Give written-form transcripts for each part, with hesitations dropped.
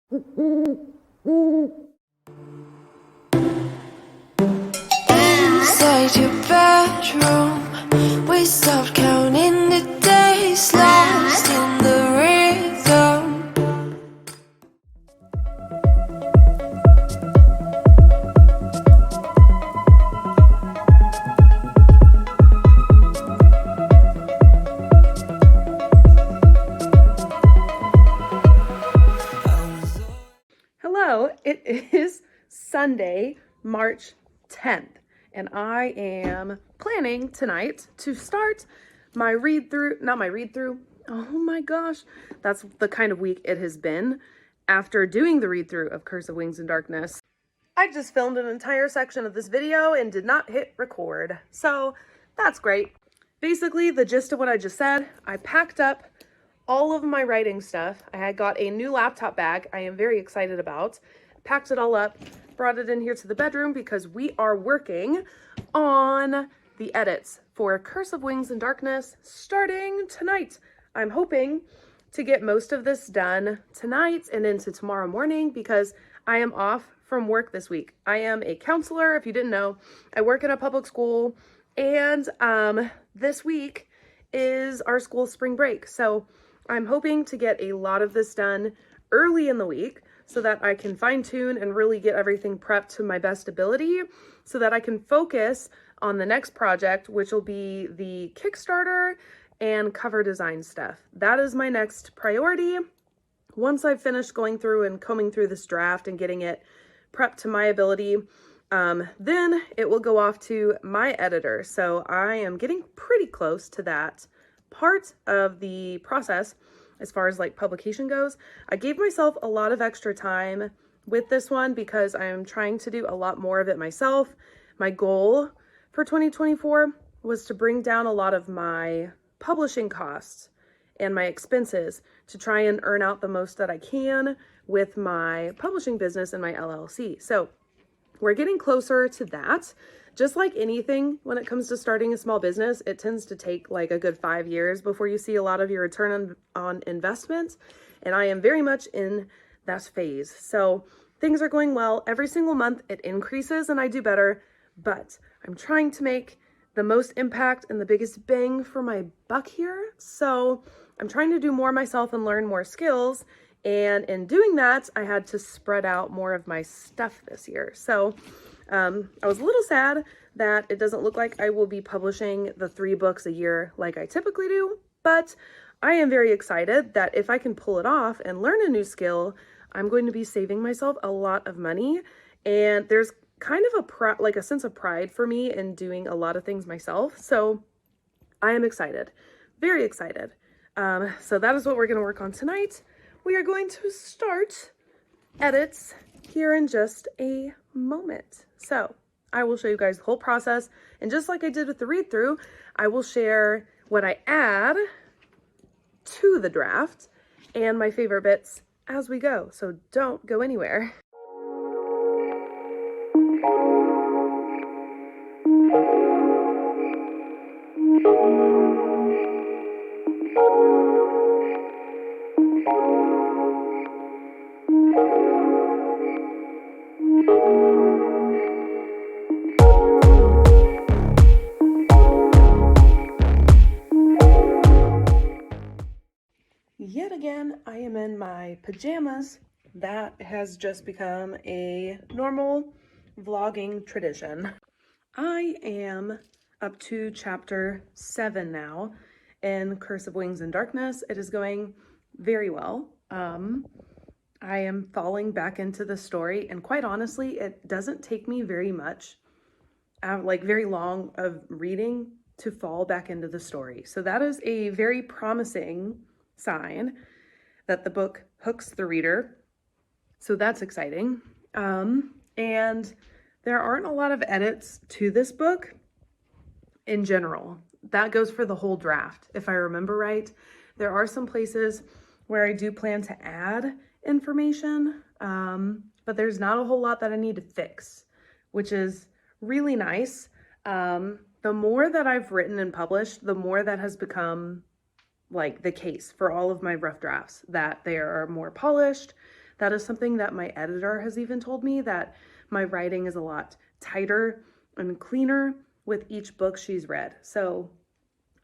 Inside your bedroom, we stopped counting the days, lost in the rhythm. Hello, it is Sunday, March 10th, and I am planning tonight to start my oh my gosh, that's the kind of week it has been. After doing the read-through of Curse of Wings and Darkness, I just filmed an entire section of this video and did not hit record, so that's great. Basically, the gist of what I just said, I packed up all of my writing stuff. I had got a new laptop bag I am very excited about. Packed it all up, brought it in here to the bedroom because we are working on the edits for Curse of Wings and Darkness starting tonight. I'm hoping to get most of this done tonight and into tomorrow morning because I am off from work this week. I am a counselor, if you didn't know. I work in a public school, and this week is our school spring break. So I'm hoping to get a lot of this done early in the week so that I can fine tune and really get everything prepped to my best ability so that I can focus on the next project, which will be the Kickstarter and cover design stuff. That is my next priority. Once I've finished going through and combing through this draft and getting it prepped to my ability, then it will go off to my editor. So I am getting pretty close to that part of the process as far as like publication goes. I gave myself a lot of extra time with this one because I am trying to do a lot more of it myself. My goal for 2024 was to bring down a lot of my publishing costs and my expenses to try and earn out the most that I can with my publishing business and my LLC. So we're getting closer to that. Just like anything, when it comes to starting a small business, it tends to take like a good 5 years before you see a lot of your return on investment. And I am very much in that phase. So things are going well. Every single month it increases and I do better, but I'm trying to make the most impact and the biggest bang for my buck here. So I'm trying to do more myself and learn more skills. And in doing that, I had to spread out more of my stuff this year. So I was a little sad that it doesn't look like I will be publishing the 3 books a year like I typically do, but I am very excited that if I can pull it off and learn a new skill, I'm going to be saving myself a lot of money. And there's kind of a sense of pride for me in doing a lot of things myself. So I am excited, very excited. So that is what we're going to work on tonight. We are going to start edits here in just a moment. So I will show you guys the whole process. And just like I did with the read through, I will share what I add to the draft and my favorite bits as we go. So don't go anywhere. Yet again, I am in my pajamas. That has just become a normal vlogging tradition. I am up to chapter 7 now in Curse of Wings and Darkness. It is going very well. I am falling back into the story, and quite honestly, it doesn't take me very much, very long of reading to fall back into the story. So that is a very promising sign that the book hooks the reader. So that's exciting. And there aren't a lot of edits to this book in general. That goes for the whole draft. If I remember right, there are some places where I do plan to add information, but there's not a whole lot that I need to fix, which is really nice. The more that I've written and published, the more that has become like the case for all of my rough drafts, that they are more polished, That is something that my editor has even told me, that my writing is a lot tighter and cleaner with each book she's read. So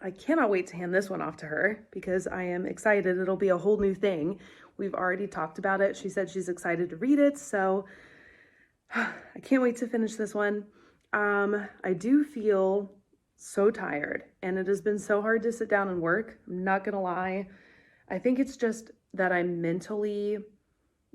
I cannot wait to hand this one off to her because I am excited. It'll be a whole new thing. We've already talked about it. She said she's excited to read it. So I can't wait to finish this one. I do feel so tired, and it has been so hard to sit down and work. I'm not gonna lie. I think it's just that I'm mentally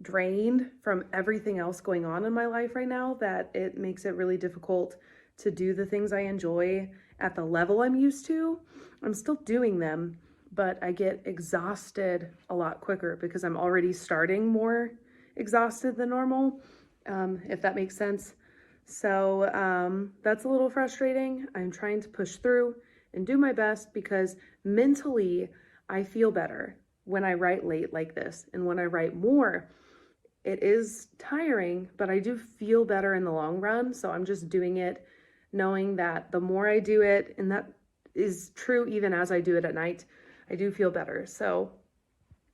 drained from everything else going on in my life right now, that it makes it really difficult to do the things I enjoy at the level I'm used to. I'm still doing them, but I get exhausted a lot quicker because I'm already starting more exhausted than normal, if that makes sense. So that's a little frustrating. I'm trying to push through and do my best because mentally I feel better when I write late like this. And when I write more, it is tiring, but I do feel better in the long run. So I'm just doing it knowing that the more I do it, and that is true even as I do it at night, I do feel better. So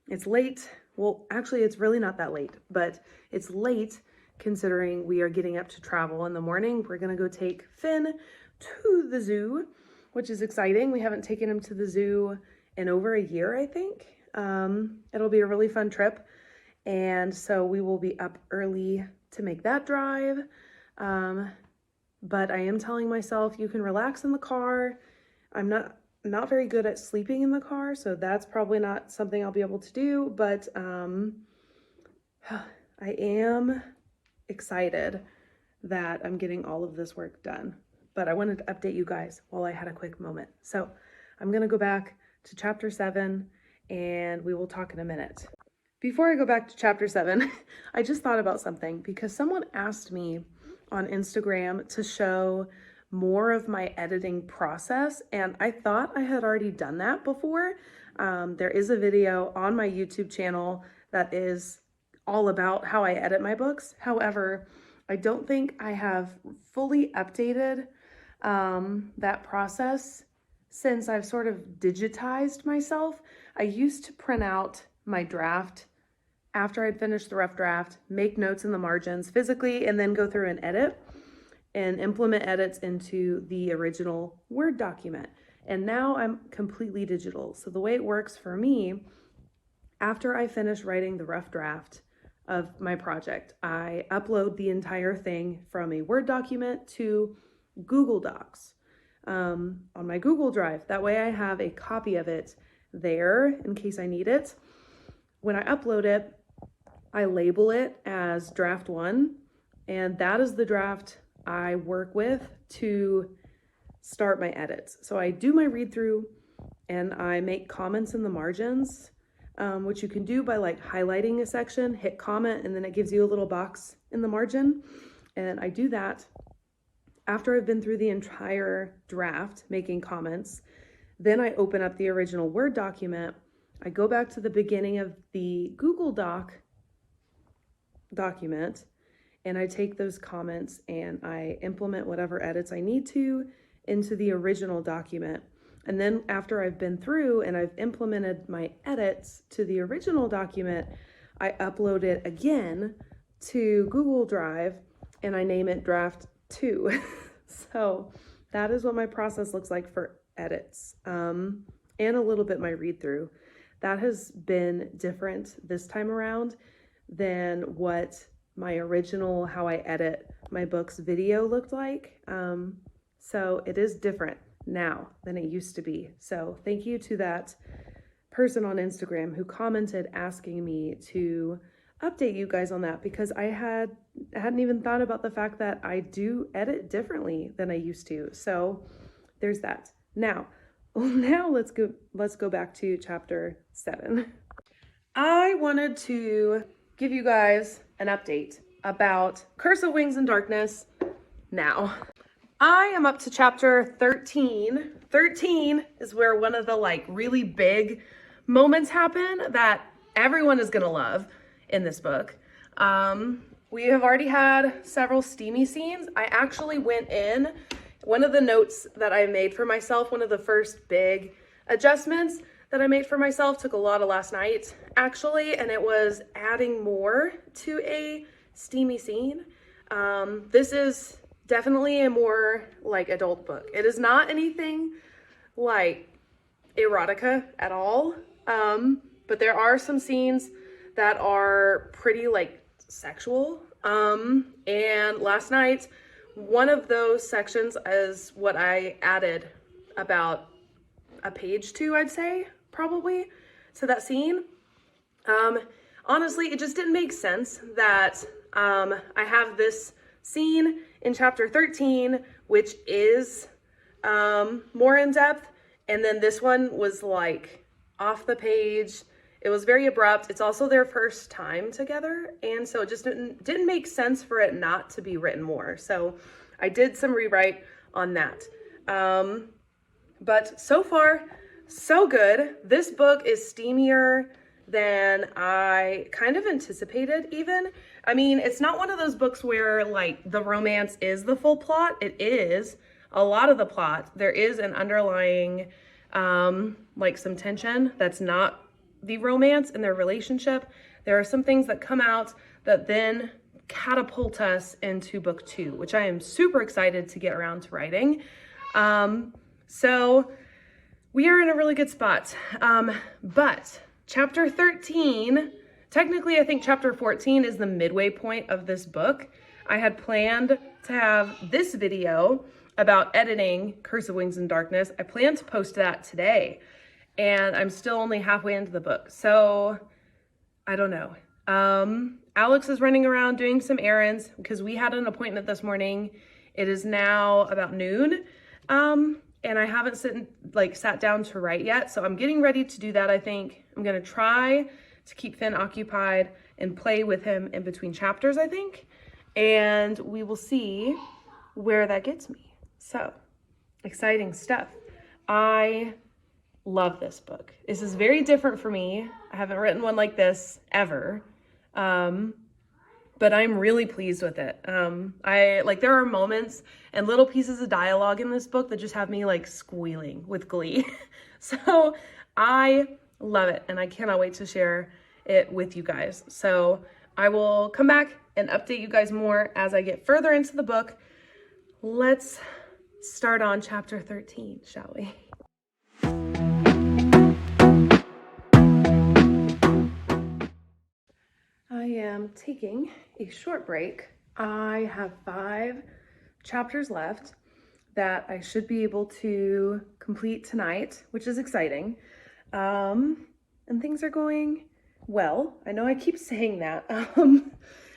it's late. Well, actually, it's really not that late, but it's late considering we are getting up to travel in the morning. We're going to go take Finn to the zoo, which is exciting. We haven't taken him to the zoo in over a year, I think. It'll be a really fun trip. And so we will be up early to make that drive. But I am telling myself you can relax in the car. I'm not very good at sleeping in the car, so that's probably not something I'll be able to do, but I am excited that I'm getting all of this work done. But I wanted to update you guys while I had a quick moment. So I'm going to go back to chapter 7 and we will talk in a minute. Before I go back to chapter 7, I just thought about something because someone asked me on Instagram to show more of my editing process, and I thought I had already done that before. There is a video on my YouTube channel that is all about how I edit my books. However, I don't think I have fully updated that process since I've sort of digitized myself. I used to print out my draft after I'd finished the rough draft, make notes in the margins physically, and then go through and edit and implement edits into the original Word document. And now I'm completely digital. So the way it works for me, after I finish writing the rough draft of my project, I upload the entire thing from a Word document to Google Docs on my Google Drive. That way I have a copy of it there in case I need it. When I upload it, I label it as draft 1, and that is the draft I work with to start my edits. So I do my read through and I make comments in the margins, which you can do by like highlighting a section, hit comment, and then it gives you a little box in the margin. And I do that after I've been through the entire draft, making comments. Then I open up the original Word document. I go back to the beginning of the Google document, and I take those comments and I implement whatever edits I need to into the original document. And then after I've been through and I've implemented my edits to the original document, I upload it again to Google Drive and I name it draft 2. So that is what my process looks like for edits, and a little bit my read through. That has been different this time around than what my original how I edit my books video looked like. So it is different now than it used to be. So thank you to that person on Instagram who commented asking me to update you guys on that, because I hadn't even thought about the fact that I do edit differently than I used to. So there's that. Now let's go back to chapter 7. I wanted to give you guys an update about Curse of Wings and Darkness now. I am up to chapter 13. 13 is where one of the like really big moments happen that everyone is gonna love in this book. We have already had several steamy scenes. I actually went in, one of the notes that I made for myself, one of the first big adjustments that I made for myself, took a lot of last night actually, and it was adding more to a steamy scene. This is definitely a more like adult book. It is not anything like erotica at all, but there are some scenes that are pretty like sexual. And last night, one of those sections is what I added about a page to, I'd say, probably, to that scene. Honestly, it just didn't make sense that I have this scene in chapter 13, which is more in depth, and then this one was like off the page. It was very abrupt. It's also their first time together, and so it just didn't make sense for it not to be written more. So I did some rewrite on that. But so far, so good. This book is steamier than I kind of anticipated even. I mean, it's not one of those books where like the romance is the full plot. It is a lot of the plot. There is an underlying like some tension that's not the romance in their relationship. There are some things that come out that then catapult us into book 2, which I am super excited to get around to writing. So we are in a really good spot. But chapter 13, technically I think chapter 14 is the midway point of this book. I had planned to have this video about editing Curse of Wings and Darkness. I plan to post that today, and I'm still only halfway into the book. So I don't know. Alex is running around doing some errands because we had an appointment this morning. It is now about noon. And I haven't sat down to write yet. So I'm getting ready to do that. I think I'm going to try to keep Finn occupied and play with him in between chapters, I think. And we will see where that gets me. So exciting stuff. I love this book. This is very different for me. I haven't written one like this ever. But I'm really pleased with it. There are moments and little pieces of dialogue in this book that just have me like squealing with glee. So I love it, and I cannot wait to share it with you guys. So I will come back and update you guys more as I get further into the book. Let's start on chapter 13, shall we? I am taking a short break. I have 5 chapters left that I should be able to complete tonight, which is exciting. And things are going well. I know I keep saying that,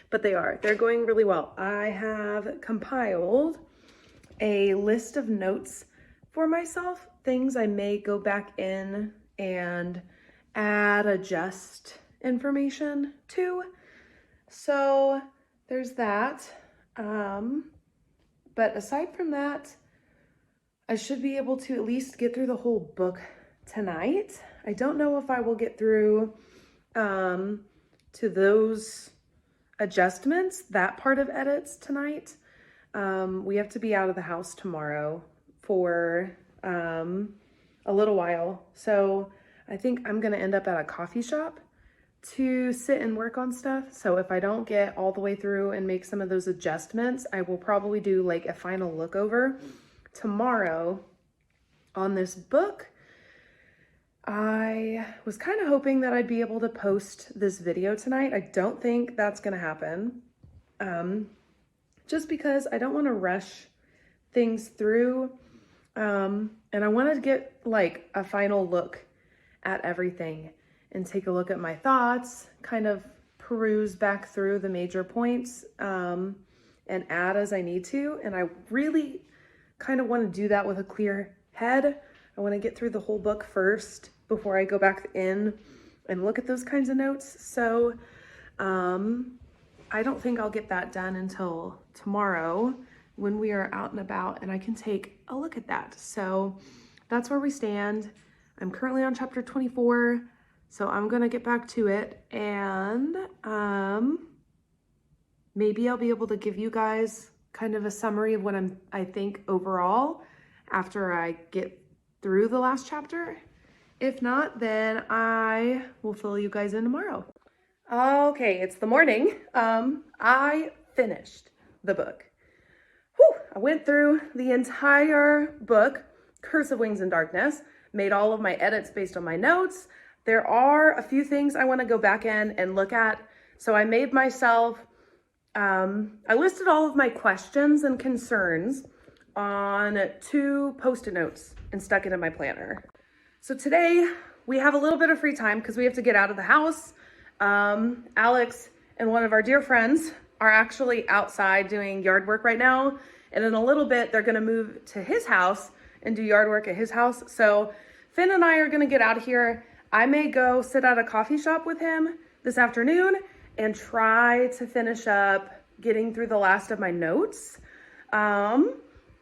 but they're going really well. I have compiled a list of notes for myself, things I may go back in and add, adjust information to. So there's that. But aside from that, I should be able to at least get through the whole book tonight. I don't know if I will get through to those adjustments, that part of edits tonight. We have to be out of the house tomorrow for a little while. So I think I'm gonna end up at a coffee shop to sit and work on stuff. So if I don't get all the way through and make some of those adjustments, I will probably do like a final look over tomorrow on this book. I was kind of hoping that I'd be able to post this video tonight. I don't think that's gonna happen. Just because I don't want to rush things through. And I wanted to get like a final look at everything and take a look at my thoughts, kind of peruse back through the major points, and add as I need to. And I really kind of want to do that with a clear head. I want to get through the whole book first before I go back in and look at those kinds of notes. So I don't think I'll get that done until tomorrow when we are out and about and I can take a look at that. So that's where we stand. I'm currently on chapter 24. So I'm gonna get back to it, and maybe I'll be able to give you guys kind of a summary of what I think overall after I get through the last chapter. If not, then I will fill you guys in tomorrow. Okay, it's the morning. I finished the book. Whew, I went through the entire book, Curse of Wings and Darkness, made all of my edits based on my notes. There are a few things I want to go back in and look at. So I made myself, I listed all of my questions and concerns on 2 Post-it notes and stuck it in my planner. So today we have a little bit of free time because we have to get out of the house. Alex and one of our dear friends are actually outside doing yard work right now. And in a little bit, they're gonna move to his house and do yard work at his house. So Finn and I are gonna get out of here. I may go sit at a coffee shop with him this afternoon and try to finish up getting through the last of my notes and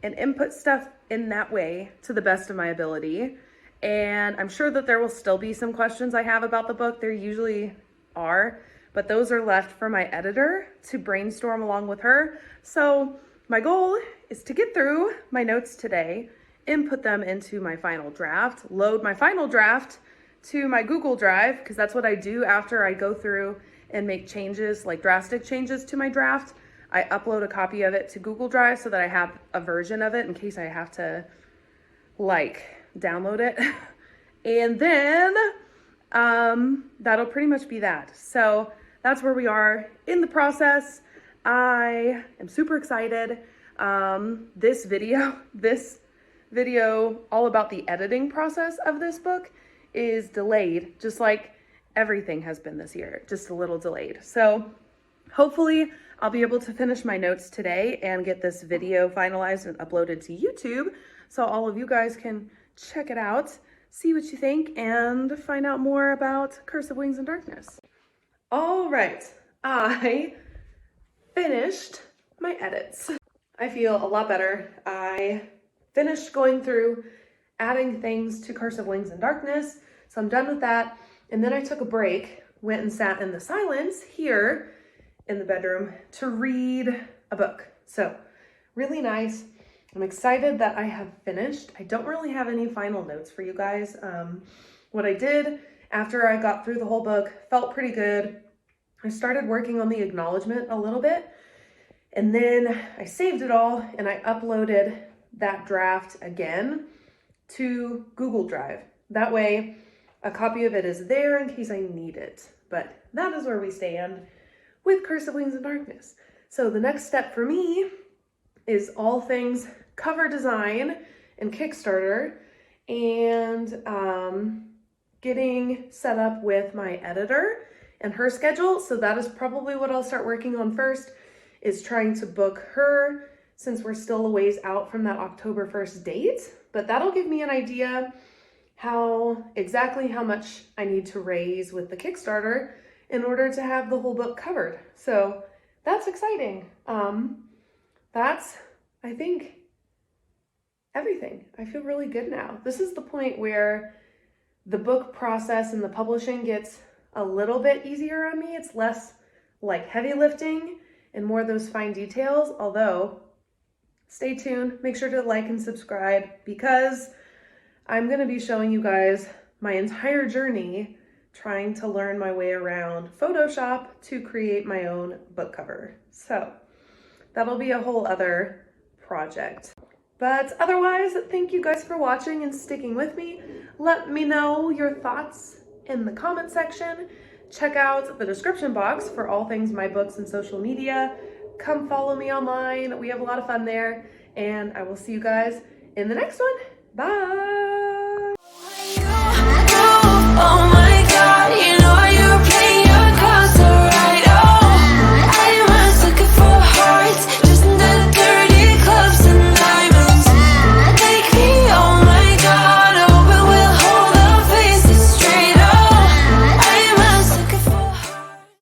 input stuff in that way to the best of my ability. And I'm sure that there will still be some questions I have about the book. There usually are, but those are left for my editor to brainstorm along with her. So my goal is to get through my notes today, input them into my final draft, load my final draft to my Google Drive, because that's what I do after I go through and make changes, like drastic changes to my draft. I upload a copy of it to Google Drive so that I have a version of it in case I have to like download it. And then that'll pretty much be that. So that's where we are in the process. I am super excited. This video all about the editing process of this book is delayed, just like everything has been this year, just a little delayed. So hopefully I'll be able to finish my notes today and get this video finalized and uploaded to YouTube so all of you guys can check it out, see what you think, and find out more about Curse of Wings and Darkness. All right, I finished my edits. I feel a lot better. I finished going through adding things to Curse of Wings and Darkness, so I'm done with that. And then I took a break, went and sat in the silence here in the bedroom to read a book. So really nice. I'm excited that I have finished. I don't really have any final notes for you guys. What I did after I got through the whole book felt pretty good. I started working on the acknowledgement a little bit, and then I saved it all and I uploaded that draft again to Google Drive. That way a copy of it is there in case I need it. But that is where we stand with Curse of Wings and Darkness. So the next step for me is all things cover design and Kickstarter, and getting set up with my editor and her schedule. So that is probably what I'll start working on first, is trying to book her, since we're still a ways out from that October 1st date. But that'll give me an idea exactly how much I need to raise with the Kickstarter in order to have the whole book covered. So that's exciting. That's, I think, everything. I feel really good now. This is the point where the book process and the publishing gets a little bit easier on me. It's less like heavy lifting and more of those fine details, although stay tuned, make sure to like and subscribe, because I'm gonna be showing you guys my entire journey trying to learn my way around Photoshop to create my own book cover. So that'll be a whole other project. But otherwise, thank you guys for watching and sticking with me. Let me know your thoughts in the comment section. Check out the description box for all things my books and social media. Come follow me online. We have a lot of fun there, and I will see you guys in the next one. Bye.